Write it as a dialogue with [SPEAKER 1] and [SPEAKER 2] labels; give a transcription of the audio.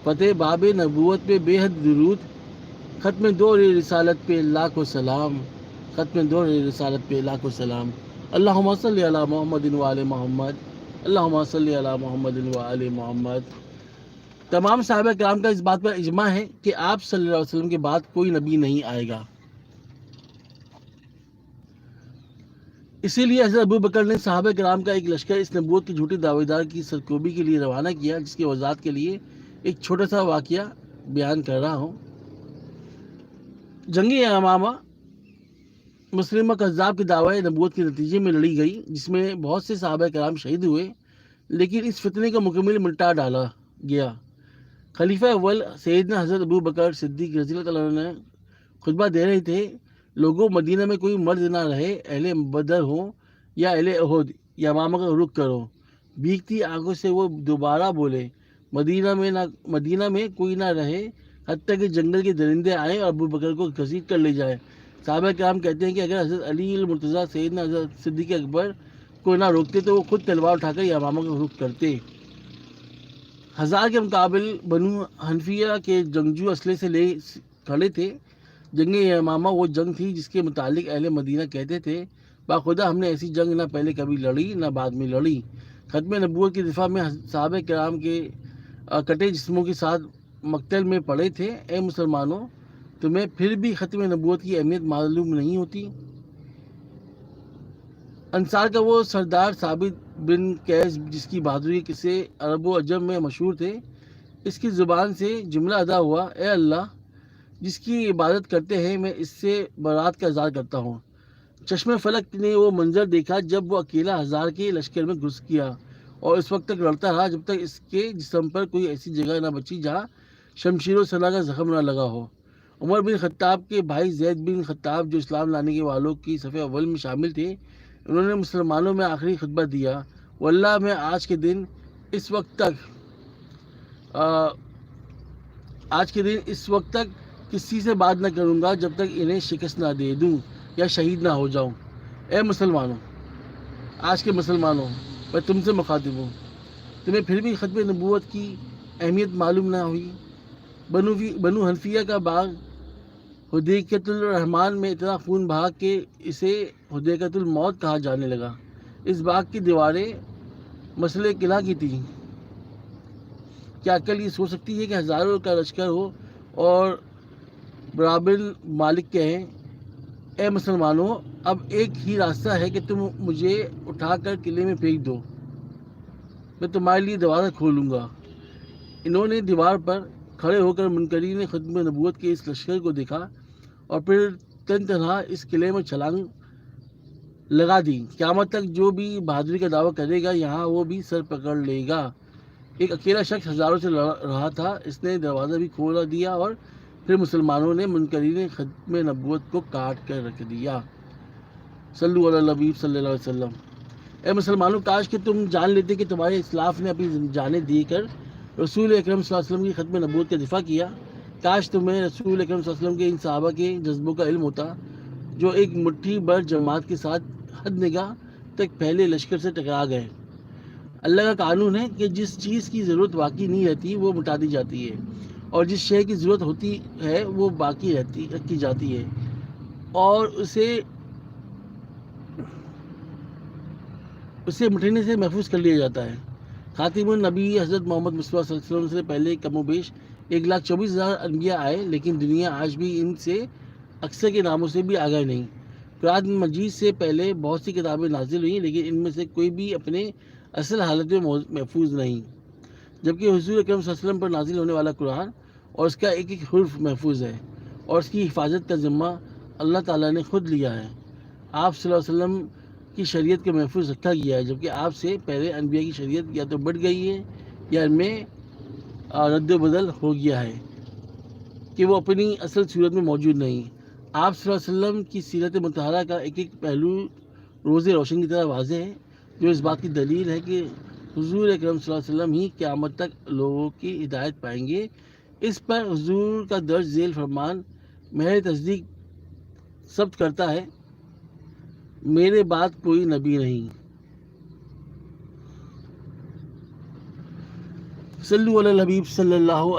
[SPEAKER 1] فتح باب نبوت پہ بے حد درود، ختم دور رسالت پہ لاکھوں سلام، ختم دور رسالت پہ لاکھوں سلام۔ اللہم صلی علی محمد و آل محمد، اللہم صلی علی محمد و آل محمد۔ تمام صحابہ کرام کا اس بات پر اجماع ہے کہ آپ صلی اللہ علیہ وسلم کے بعد کوئی نبی نہیں آئے گا۔ اسی لیے حضرت ابو بکر نے صحابہ کرام کا ایک لشکر اس نبوت کی جھوٹی دعوے دار کی سرکوبی کے لیے روانہ کیا، جس کی وضاحت کے لیے ایک چھوٹا سا واقعہ بیان کر رہا ہوں۔ جنگ یمامہ مسلمہ کذاب کی دعوی نبوت کے نتیجے میں لڑی گئی، جس میں بہت سے صحابہ کرام شہید ہوئے، لیکن اس فتنے کو مکمل مٹا ڈالا گیا۔ خلیفہ اول سیدنا حضرت ابو بکر صدیق رضی اللہ عنہ نے خطبہ دے رہے تھے، لوگوں مدینہ میں کوئی مرد نہ رہے، اہل بدر ہوں یا اہل احد، یمامہ کا رخ کرو۔ بھیگتی آنکھوں سے وہ دوبارہ بولے، مدینہ میں کوئی نہ رہے حتیٰ کہ جنگل کے درندے آئیں اور ابو بکر کو گھسیٹ کر لے جائیں۔ صحابہ کرام کہتے ہیں کہ اگر حضرت علی المرتضیٰ سیدنا حضرت صدیق اکبر کو نہ روکتے تو وہ خود تلوار اٹھا کر یمامہ کا رخ کرتے۔ 1000 کے مقابل بنو حنفیہ کے جنگجو اسلحے سے لے کھڑے تھے۔ جنگ یمامہ وہ جنگ تھی جس کے متعلق اہل مدینہ کہتے تھے، باخدا ہم نے ایسی جنگ نہ پہلے کبھی لڑی نہ بعد میں لڑی۔ ختم نبوت کی دفاع میں صحابہ کرام کے کٹے جسموں کے ساتھ مقتل میں پڑے تھے۔ اے مسلمانوں، تمہیں پھر بھی ختم نبوت کی اہمیت معلوم نہیں ہوتی؟ انصار کا وہ سردار ثابت بن قیس جس کی بہادری کسے عرب و عجم میں مشہور تھے، اس کی زبان سے جملہ ادا ہوا، اے اللہ، جس کی عبادت کرتے ہیں میں اس سے برات کا اظہار کرتا ہوں۔ چشم فلک نے وہ منظر دیکھا جب وہ اکیلا 1000 کے لشکر میں گھس گیا اور اس وقت تک لڑتا رہا جب تک اس کے جسم پر کوئی ایسی جگہ نہ بچی جہاں شمشیر و سلاح کا زخم نہ لگا ہو۔ عمر بن خطاب کے بھائی زید بن خطاب جو اسلام لانے کے والوں کی صف اول میں شامل تھے، انہوں نے مسلمانوں میں آخری خطبہ دیا، واللہ میں آج کے دن اس وقت تک کسی سے بات نہ کروں گا جب تک انہیں شکست نہ دے دوں یا شہید نہ ہو جاؤں۔ اے مسلمانوں، آج کے مسلمانوں، میں تم سے مخاطب ہوں، تمہیں پھر بھی ختم نبوت کی اہمیت معلوم نہ ہوئی؟ بنو حنفیہ کا باغ حدیقۃ الرحمن میں اتنا خون بہا کہ اسے حدیقۃ الموت کہا جانے لگا۔ اس باغ کی دیواریں مسئلہ قلعہ کی تھیں۔ کیا عقل یہ سوچ سکتی ہے کہ ہزاروں کا لشکر ہو اور برابر مالک کہیں، اے مسلمانوں، اب ایک ہی راستہ ہے کہ تم مجھے اٹھا کر قلعے میں پھینک دو، میں تمہارے لیے دروازہ کھولوں گا۔ انہوں نے دیوار پر کھڑے ہو کر منکرین ختم نبوت کے اس لشکر کو دیکھا اور پھر تن تنہا اس قلعے میں چھلانگ لگا دی۔ قیامت تک جو بھی بہادری کا دعویٰ کرے گا یہاں وہ بھی سر پکڑ لے گا۔ ایک اکیلا شخص ہزاروں سے لڑ رہا تھا، اس نے دروازہ بھی کھولا دیا اور پھر مسلمانوں نے منکرین ختم نبوت کو کاٹ کر رکھ دیا۔ صلو علی النبی صلی اللہ علیہ وسلم۔ اے مسلمانوں، کاش کہ تم جان لیتے کہ تمہارے اسلاف نے اپنی جانیں دے کر رسول اکرم صلی اللہ علیہ وسلم کی ختم نبوت کا دفاع کیا۔ کاش تمہیں رسول اکرم صلی اللہ علیہ وسلم کے ان صحابہ کے جذبوں کا علم ہوتا جو ایک مٹھی بھر جماعت کے ساتھ حد نگاہ تک پہلے لشکر سے ٹکرا گئے۔ اللہ کا قانون ہے کہ جس چیز کی ضرورت باقی نہیں رہتی وہ مٹا دی جاتی ہے، اور جس شے کی ضرورت ہوتی ہے وہ باقی رکھی جاتی ہے اور اسے مٹنے سے محفوظ کر لیا جاتا ہے۔ خاتم النبی حضرت محمد مصطفیٰ صلی اللہ علیہ وسلم سے پہلے کم و بیش 1,24,000 انبیاء آئے، لیکن دنیا آج بھی ان سے اکثر کے ناموں سے بھی آگاہ نہیں۔ قرآن مجید سے پہلے بہت سی کتابیں نازل ہوئیں، لیکن ان میں سے کوئی بھی اپنے اصل حالت میں محفوظ نہیں، جبکہ حضور اکرم صلی اللہ علیہ وسلم پر نازل ہونے والا قرآن اور اس کا ایک ایک حرف محفوظ ہے، اور اس کی حفاظت کا ذمہ اللہ تعالیٰ نے خود لیا ہے۔ آپ صلی اللہ علیہ وسلم کی شریعت کو محفوظ رکھا گیا ہے، جبکہ آپ سے پہلے انبیاء کی شریعت یا تو بڑھ گئی ہے یا ان میں رد و بدل ہو گیا ہے کہ وہ اپنی اصل صورت میں موجود نہیں۔ آپ صلی اللہ علیہ وسلم کی سیرت مطہرہ کا ایک ایک پہلو روز روشن کی طرح واضح ہے، جو اس بات کی دلیل ہے کہ حضور اکرم صلی اللہ علیہ وسلم ہی قیامت تک لوگوں کی ہدایت پائیں گے۔ اس پر حضور کا درج ذیل فرمان میرے تصدیق ثبت کرتا ہے، میرے بعد کوئی نبی نہیں۔ صلو علی الحبیب صلی اللہ علیہ